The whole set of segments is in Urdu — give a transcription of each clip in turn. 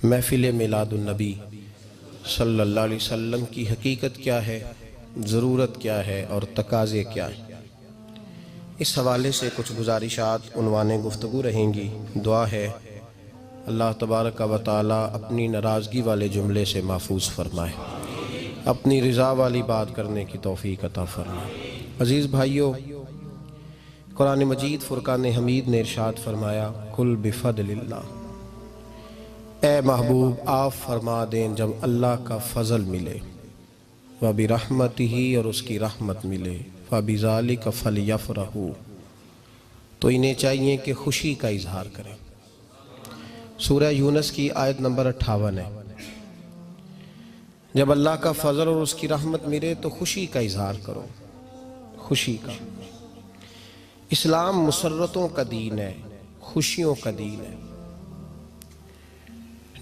محفل میلاد النبی صلی اللہ علیہ وسلم کی حقیقت کیا ہے، ضرورت کیا ہے اور تقاضے کیا ہیں، اس حوالے سے کچھ گزارشات عنوان گفتگو رہیں گی۔ دعا ہے اللہ تبارک و تعالی اپنی ناراضگی والے جملے سے محفوظ فرمائے، اپنی رضا والی بات کرنے کی توفیق عطا فرمائے۔ عزیز بھائیو، قرآن مجید فرقان حمید نے ارشاد فرمایا قل بفضل اللہ، اے محبوب آپ فرما دیں جب اللہ کا فضل ملے، وَبِرَحْمَتِهِ اور اس کی رحمت ملے، فَبِذَلِكَ فَلْيَفْرَحُوا تو انہیں چاہیے کہ خوشی کا اظہار کریں۔ سورہ یونس کی آیت نمبر 58 ہے۔ جب اللہ کا فضل اور اس کی رحمت ملے تو خوشی کا اظہار کرو، خوشی کا۔ اسلام مسرتوں کا دین ہے، خوشیوں کا دین ہے۔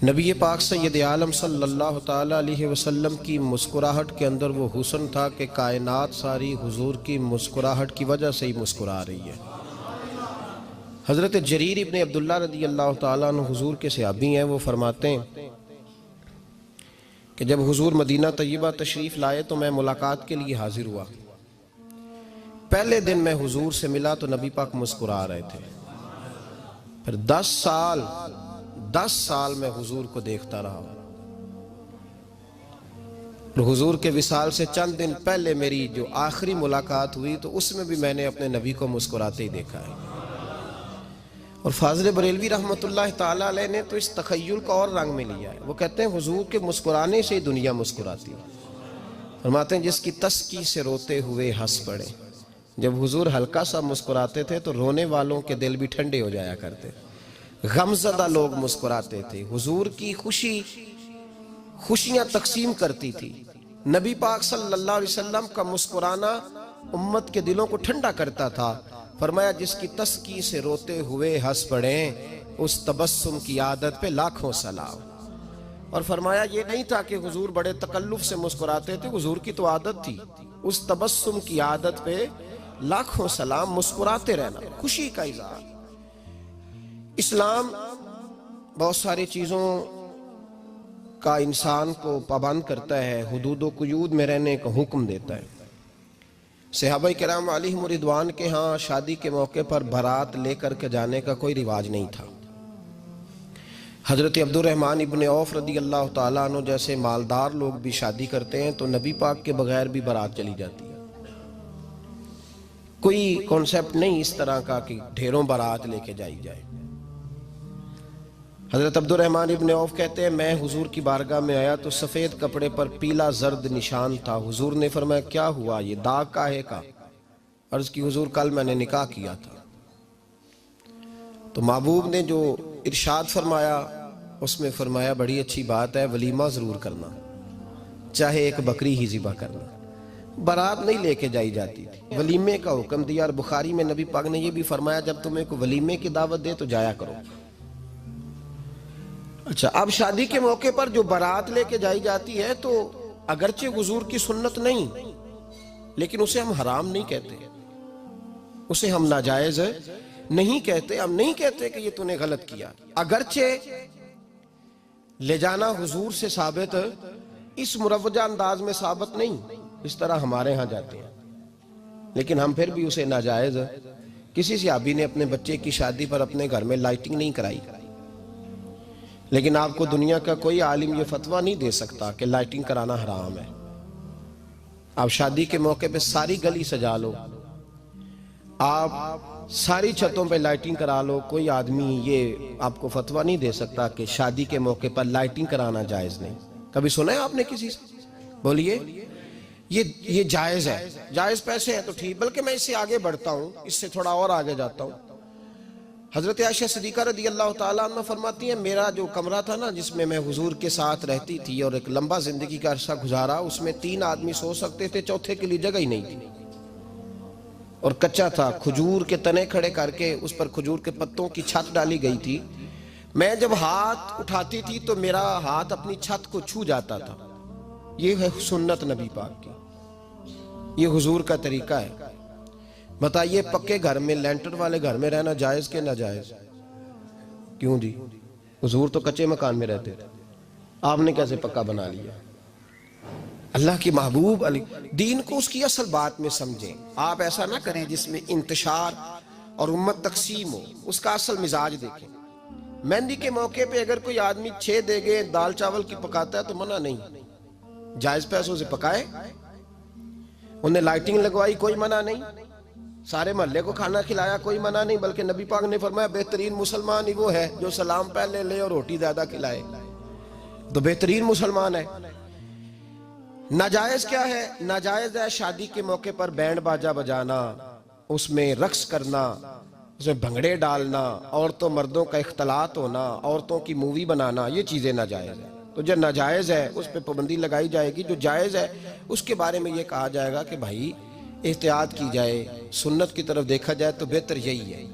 نبی پاک سید عالم صلی اللہ تعالیٰ علیہ وسلم کی مسکراہٹ کے اندر وہ حسن تھا کہ کائنات ساری حضور کی مسکراہٹ کی وجہ سے ہی مسکرا رہی ہے۔ حضرت جریر ابن عبداللہ رضی اللہ تعالیٰ عنہ حضور کے صحابی ہیں، وہ فرماتے ہیں کہ جب حضور مدینہ طیبہ تشریف لائے تو میں ملاقات کے لیے حاضر ہوا۔ پہلے دن میں حضور سے ملا تو نبی پاک مسکرا رہے تھے۔ پھر 10 سال میں حضور کو دیکھتا رہا، اور حضور کے وصال سے چند دن پہلے میری جو آخری ملاقات ہوئی تو اس میں بھی میں نے اپنے نبی کو مسکراتے ہی دیکھا ہے۔ اور فاضل بریلوی رحمۃ اللہ تعالیٰ علیہ نے تو اس تخیل کا اور رنگ میں لیا ہے۔ وہ کہتے ہیں حضور کے مسکرانے سے ہی دنیا مسکراتی ہے۔ فرماتے ہیں جس کی تسکی سے روتے ہوئے ہنس پڑے۔ جب حضور ہلکا سا مسکراتے تھے تو رونے والوں کے دل بھی ٹھنڈے ہو جایا کرتے، غمزدہ لوگ مسکراتے تھے۔ حضور کی خوشیاں تقسیم کرتی تھی۔ نبی پاک صلی اللہ علیہ وسلم کا مسکرانا امت کے دلوں کو ٹھنڈا کرتا تھا۔ فرمایا جس کی تسکی سے روتے ہوئے ہنس پڑیں اس تبسم کی عادت پہ لاکھوں سلام۔ اور فرمایا یہ نہیں تھا کہ حضور بڑے تکلف سے مسکراتے تھے، حضور کی تو عادت تھی اس تبسم کی عادت پہ لاکھوں سلام، مسکراتے رہنا، خوشی کا اظہار۔ اسلام بہت ساری چیزوں کا انسان کو پابند کرتا ہے، حدود و قیود میں رہنے کا حکم دیتا ہے۔ صحابہ کرام علیہم رضوان کے ہاں شادی کے موقع پر بارات لے کر کے جانے کا کوئی رواج نہیں تھا۔ حضرت عبد الرحمن ابن عوف رضی اللہ تعالیٰ عنہ جیسے مالدار لوگ بھی شادی کرتے ہیں تو نبی پاک کے بغیر بھی بارات چلی جاتی ہے۔ کوئی کانسیپٹ نہیں اس طرح کا کہ ڈھیروں بارات لے کے جائی جائے۔ حضرت عبد الرحمن ابن عوف کہتے ہیں میں حضور کی بارگاہ میں آیا تو سفید کپڑے پر پیلا زرد نشان تھا۔ حضور نے فرمایا کیا ہوا، یہ داغ کاہے کا؟ عرض کی حضور کل میں نے نکاح کیا تھا۔ تو محبوب نے جو ارشاد فرمایا اس میں فرمایا بڑی اچھی بات ہے، ولیمہ ضرور کرنا، چاہے ایک بکری ہی ذبح کرنا۔ بارات نہیں لے کے جائی جاتی تھی، ولیمے کا حکم دیا۔ اور بخاری میں نبی پاک نے یہ بھی فرمایا جب تمہیں کوئی ولیمے کی دعوت دے تو جایا کرو۔ اچھا، اب شادی کے موقع پر جو بارات لے کے جائی جاتی ہے تو اگرچہ حضور کی سنت نہیں، لیکن اسے ہم حرام نہیں کہتے، اسے ہم ناجائز نہیں کہتے۔ ہم نہیں کہتے کہ یہ تو نے غلط کیا، اگرچہ لے جانا حضور سے ثابت اس مروجہ انداز میں ثابت نہیں، اس طرح ہمارے ہاں جاتے ہیں، لیکن ہم پھر بھی اسے ناجائز۔ کسی صحابی نے اپنے بچے کی شادی پر اپنے گھر میں لائٹنگ نہیں کرائی، لیکن آپ کو دنیا کا کوئی عالم یہ فتویٰ نہیں دے سکتا کہ لائٹنگ کرانا حرام ہے۔ آپ شادی کے موقع پہ ساری گلی سجا لو، آپ ساری چھتوں پہ لائٹنگ کرا لو، کوئی آدمی یہ آپ کو فتویٰ نہیں دے سکتا کہ شادی کے موقع پر لائٹنگ کرانا جائز نہیں۔ کبھی سنا ہے آپ نے کسی سے؟ بولیے یہ جائز ہے، جائز پیسے ہیں تو ٹھیک۔ بلکہ میں اس سے آگے بڑھتا ہوں، اس سے تھوڑا اور آگے جاتا ہوں۔ حضرت عائشہ صدیقہ رضی اللہ تعالیٰ عنہ فرماتی ہیں میرا جو کمرہ تھا نا جس میں میں حضور کے ساتھ رہتی تھی اور ایک لمبا زندگی کا عرصہ گزارا، اس میں 3 آدمی سو سکتے تھے، چوتھے کے لیے جگہ ہی نہیں تھی، اور کچا تھا۔ کھجور کے تنے کھڑے کر کے اس پر کھجور کے پتوں کی چھت ڈالی گئی تھی۔ میں جب ہاتھ اٹھاتی تھی تو میرا ہاتھ اپنی چھت کو چھو جاتا تھا۔ یہ ہے سنت نبی پاک کی۔ یہ حضور کا طریقہ ہے. بتائیے پکے گھر میں لینٹر والے گھر میں رہنا جائز کہ ناجائز؟ کیوں جی؟ حضور تو کچے مکان میں رہتے تھے، آپ نے کیسے پکا بنا لیا؟ اللہ کی محبوب علی دین کو اس کی اصل بات میں سمجھیں. آپ ایسا نہ کریں جس میں انتشار اور امت تقسیم ہو. اس کا اصل مزاج دیکھیں. مہندی کے موقع پہ اگر کوئی آدمی 6 دیگیں دال چاول کی پکاتا ہے تو منع نہیں، جائز پیسوں سے پکائے. انہیں لائٹنگ لگوائی، کوئی منع نہیں. سارے محلے کو کھانا کھلایا، کوئی منع نہیں. بلکہ نبی پاک نے فرمایا بہترین مسلمان ہی وہ ہے جو سلام پہلے لے اور روٹی زیادہ کھلائے، تو بہترین مسلمان ہے. ناجائز کیا ہے؟ ناجائز ہے شادی کے موقع پر بینڈ باجا بجانا، اس میں رقص کرنا، اس میں بھنگڑے ڈالنا، عورتوں مردوں کا اختلاط ہونا، عورتوں کی مووی بنانا، یہ چیزیں ناجائز ہیں. تو جو ناجائز ہے اس پہ پابندی لگائی جائے گی. جو جائز ہے اس کے بارے میں یہ کہا جائے گا کہ بھائی احتیاط کی جائے، سنت کی طرف دیکھا جائے تو بہتر یہی ہے.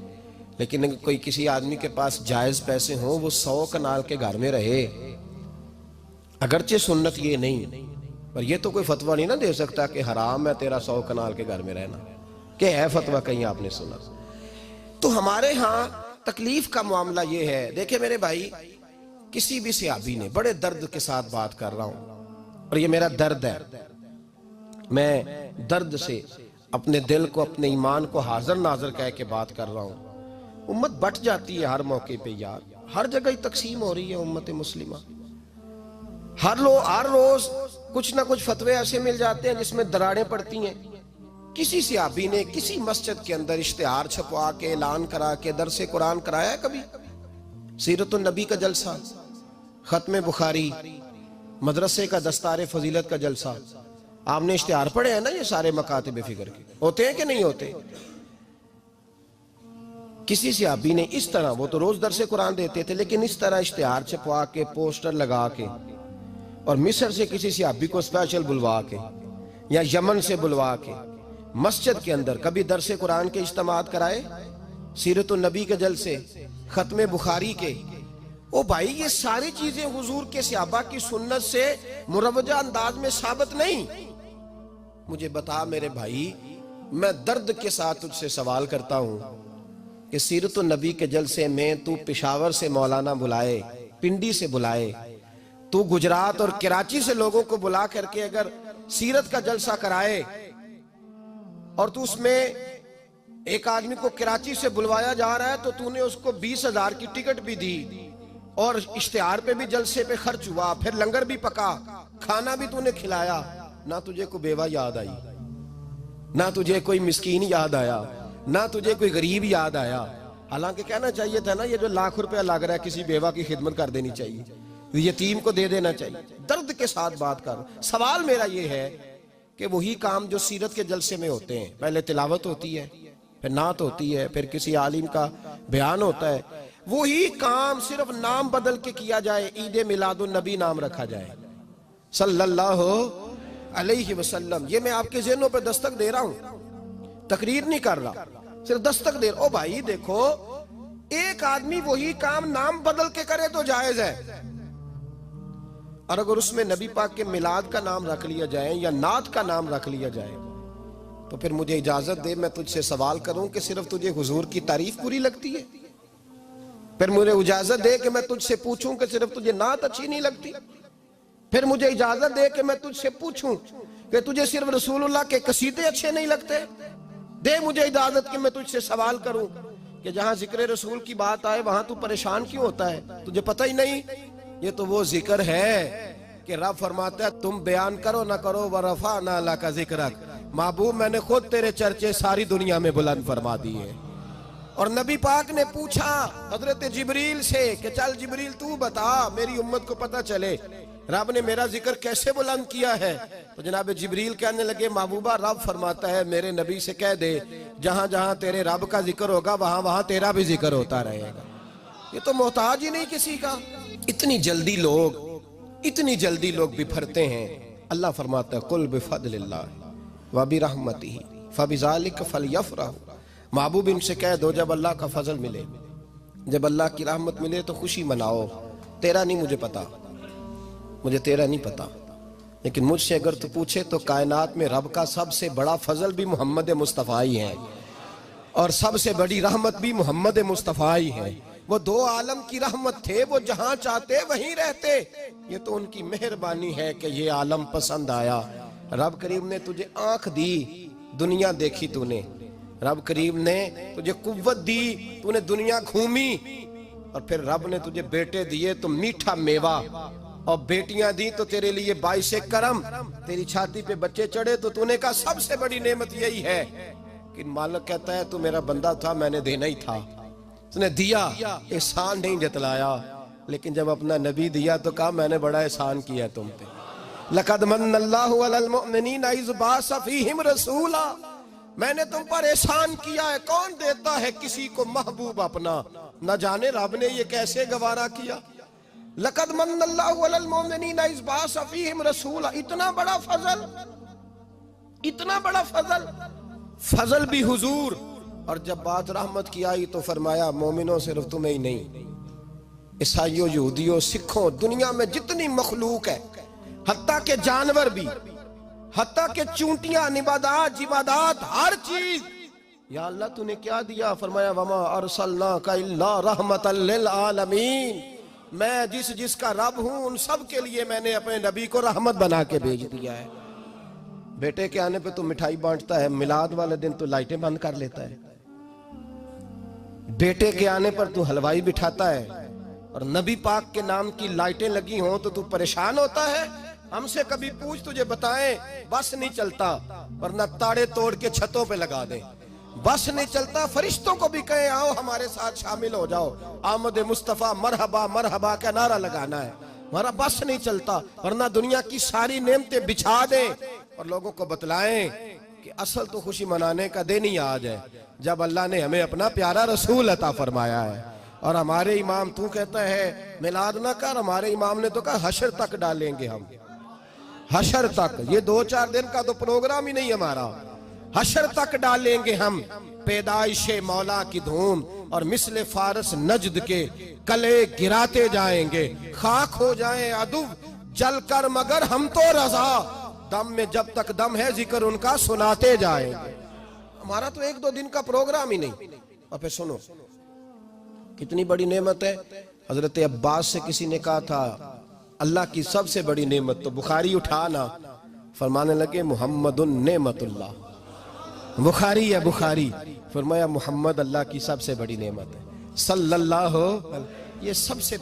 لیکن اگر کوئی کسی آدمی کے پاس جائز پیسے ہوں، وہ 100 کنال کے گھر میں رہے، اگرچہ سنت یہ نہیں، پر یہ تو کوئی فتویٰ نہیں نہ دے سکتا کہ حرام ہے تیرا 100 کنال کے گھر میں رہنا. کہ ہے فتویٰ کہیں آپ نے سنا؟ تو ہمارے ہاں تکلیف کا معاملہ یہ ہے. دیکھیں میرے بھائی، کسی بھی صحابی نے، بڑے درد کے ساتھ بات کر رہا ہوں اور یہ میرا درد ہے، میں درد سے اپنے دل کو، اپنے ایمان کو حاضر ناظر کہہ کے بات کر رہا ہوں. امت بٹ جاتی ہے ہر موقع پہ یار، ہر جگہ ہی تقسیم ہو رہی ہے امت مسلمہ. ہر روز کچھ نہ کچھ فتوے ایسے مل جاتے ہیں جس میں دراڑیں پڑتی ہیں. کسی صحابی نے کسی مسجد کے اندر اشتہار چھپوا کے، اعلان کرا کے درس قرآن کرایا ہے کبھی؟ سیرت النبی کا جلسہ، ختم بخاری، مدرسے کا دستار فضیلت کا جلسہ، آپ نے اشتہار پڑھے ہیں نا یہ سارے مکاتب فکر کے؟ ہوتے ہیں کہ نہیں ہوتے؟ کسی صحابی نے اس طرح، وہ تو روز درس قرآن دیتے تھے، لیکن اس طرح اشتہار چھپوا کے، پوسٹر لگا کے، اور مصر سے کسی صحابی کو اسپیشل بلوا کے یا یمن سے بلوا کے مسجد کے اندر کبھی درس قرآن کے اجتماعات کرائے، سیرت النبی کے جلسے، ختم بخاری کے؟ او بھائی یہ ساری چیزیں حضور کے صحابہ کی سنت سے مروجہ انداز میں ثابت نہیں. مجھے بتا میرے بھائی، میں درد کے ساتھ تجھ سے سوال کرتا ہوں کہ سیرت النبی کے جلسے میں تو پشاور سے مولانا بلائے، پنڈی سے بلائے، تو گجرات اور کراچی سے لوگوں کو بلا کر کے اگر سیرت کا جلسہ کرائے، اور تو اس میں ایک آدمی کو کراچی سے بلوایا جا رہا ہے تو تو نے اس کو 20,000 کی ٹکٹ بھی دی، اور اشتہار پہ بھی جلسے پہ خرچ ہوا، پھر لنگر بھی پکا، کھانا بھی تو نے کھلایا، نہ تجھے کوئی بیوہ یاد آئی، نہ تجھے کوئی مسکین یاد آیا، نہ تجھے کوئی غریب یاد آیا. حالانکہ کہنا چاہیے تھا نا یہ جو ₹1,00,000 لگ رہا ہے کسی بیوہ کی خدمت کر دینی چاہیے، یتیم کو دے دینا چاہیے. درد کے ساتھ بات کر. سوال میرا یہ ہے کہ وہی کام جو سیرت کے جلسے میں ہوتے ہیں، پہلے تلاوت ہوتی ہے، پھر نعت ہوتی ہے، پھر کسی عالم کا بیان ہوتا ہے، وہی کام صرف نام بدل کے کیا جائے، عید میلاد النبی نام رکھا جائے صلی اللہ علیہ وسلم. یہ میں آپ کے ذہنوں پہ دستک دے رہا ہوں، تقریر نہیں کر رہا، صرف دستک دے رہا. او بھائی دیکھو، ایک آدمی وہی کام نام بدل کے کرے تو جائز ہے، اور اگر اس میں نبی پاک کے میلاد کا نام رکھ لیا جائے یا نعت کا نام رکھ لیا جائے تو پھر مجھے اجازت دے میں تجھ سے سوال کروں کہ صرف تجھے حضور کی تعریف پوری لگتی ہے؟ پھر مجھے اجازت دے کہ میں تجھ سے پوچھوں کہ صرف تجھے نعت اچھی نہیں لگتی؟ پھر مجھے اجازت دے کہ میں تجھ سے پوچھوں کہ تجھے صرف رسول اللہ کے قصیدے اچھے نہیں لگتے؟ دے مجھے اجازت کہ میں تجھ سے سوال کروں کہ جہاں ذکر رسول کی بات آئے وہاں تو پریشان کیوں ہوتا ہے؟ تجھے پتہ ہی نہیں یہ تو وہ ذکر ہے کہ رب فرماتا ہے تم بیان کرو نہ کرو وَرَفَعْنَا لَكَ ذِكْرَكَ، محبوب میں نے خود تیرے چرچے ساری دنیا میں بلند فرما دیے. اور نبی پاک نے پوچھا حضرت جبریل سے کہ چل جبریل تو بتا میری امت کو پتہ چلے رب نے میرا ذکر کیسے بلند کیا ہے. تو جناب جبریل کہنے لگے محبوبہ رب فرماتا ہے میرے نبی سے کہہ دے جہاں جہاں تیرے رب کا ذکر ہوگا وہاں وہاں تیرا بھی ذکر ہوتا رہے گا. یہ تو محتاج ہی نہیں کسی کا. اتنی جلدی لوگ بپھرتے ہیں. اللہ فرماتا ہے قل بفضل اللہ وبرحمتہ فبذلک فلیفرحوا. محبوب ان سے کہہ دو جب اللہ کا فضل ملے، جب اللہ کی رحمت ملے تو خوشی مناؤ. تیرا نہیں مجھے پتا، مجھے تیرا نہیں پتا، لیکن مجھ سے اگر تو پوچھے تو کائنات میں رب کا سب سے بڑا فضل بھی محمد مصطفیٰ ہی ہے، اور سب سے بڑی رحمت بھی محمد مصطفیٰ ہی ہے۔ وہ دو عالم کی رحمت تھے، وہ جہاں چاہتے وہیں رہتے، یہ تو ان کی مہربانی ہے کہ یہ عالم پسند آیا۔ رب کریم نے تجھے آنکھ دی، دنیا دیکھی تو نے، رب کریم نے تجھے قوت دی، تو نے دنیا گھومی، اور پھر رب نے تجھے بیٹے دیے تو میٹھا میوہ، اور بیٹیاں دی تو تیرے لیے باعث کرم، تیری چھاتی پہ بچے چڑھے تو تو نے کہا سب سے بڑی نعمت یہی ہے۔ کہ مالک کہتا ہے تو میرا بندہ تھا، میں نے دینا ہی تھا، تو نے دیا، احسان نہیں جتلایا، لیکن جب اپنا نبی دیا تو کہا میں نے بڑا احسان کیا تم پہ۔ لَقَدْ مَنَّ اللَّهُ عَلَى الْمُؤْمِنِينَ إِذْ بَعَثَ فِيهِمْ رَسُولًا، میں نے تم پر احسان کیا ہے۔ کون دیتا ہے کسی کو محبوب اپنا؟ نہ جانے رب نے یہ کیسے گوارا کیا۔ لَقَدْ مَنَّ اللَّهُ عَلَى الْمُؤْمِنِينَ إِذْ بَعَثَ فِيهِمْ رَسُولًا، اتنا بڑا فضل، اتنا بڑا فضل، فضل بھی حضور۔ اور جب بات رحمت کی آئی تو فرمایا مومنوں صرف تمہیں ہی نہیں، عیسائیوں، یہودیوں، سکھوں، دنیا میں جتنی مخلوق ہے، حتیٰ کہ جانور بھی، حتیٰ کہ چونٹیاں، نباتات، جمادات، ہر چیز، یا اللہ تو نے کیا دیا؟ فرمایا وما ارسلناک الا رحمتا للعالمین، میں جس کا رب ہوں ان سب کے لیے میں نے اپنے نبی کو رحمت بنا کے بھیج دیا ہے۔ بیٹے کے آنے پہ تو مٹھائی بانٹتا ہے، میلاد والے دن تو لائٹیں بند کر لیتا ہے، بیٹے کے آنے پر تو حلوائی بٹھاتا ہے، اور نبی پاک کے نام کی لائٹیں لگی ہوں تو پریشان ہوتا ہے۔ ہم سے کبھی پوچھ تجھے بتائیں، بس نہیں چلتا، ورنہ تاڑے توڑ کے چھتوں پہ لگا دیں۔ بس نہیں چلتا، فرشتوں کو بھی کہیں آؤ ہمارے ساتھ شامل ہو جاؤ، آمد مصطفیٰ مرحبا مرحبا کا نعرہ لگانا ہے، ہمارا بس نہیں چلتا، ورنہ دنیا کی ساری نعمتیں بچھا دیں اور لوگوں کو بتلائیں کہ اصل تو خوشی منانے کا دن ہی آج ہے جب اللہ نے ہمیں اپنا پیارا رسول عطا فرمایا ہے۔ اور ہمارے امام تو کہتا ہے میلاد نہ کر، ہمارے امام نے تو کہا حشر تک ڈالیں گے ہم، حشر تک، یہ 2-4 دن کا تو پروگرام ہی نہیں ہمارا، حشر تک ڈالیں گے ہم پیدائش مولا کی دھوم، اور مثل فارس نجد کے کلے گراتے جائیں گے، خاک ہو جائیں عدو جل کر مگر ہم تو رضا، دم میں جب تک دم ہے ذکر ان کا سناتے جائیں گے۔ ہمارا تو 1-2 دن کا پروگرام ہی نہیں۔ اور پھر سنو کتنی بڑی نعمت ہے۔ حضرت عباس سے کسی نے کہا تھا اللہ کی سب سے بڑی نعمت، تو بخاری اٹھانا، فرمانے لگے محمد نعمت اللہ، بخاری ہے بخاری، فرمایا محمد اللہ کی سب سے بڑی نعمت ہے، صلی اللہ، یہ سب سے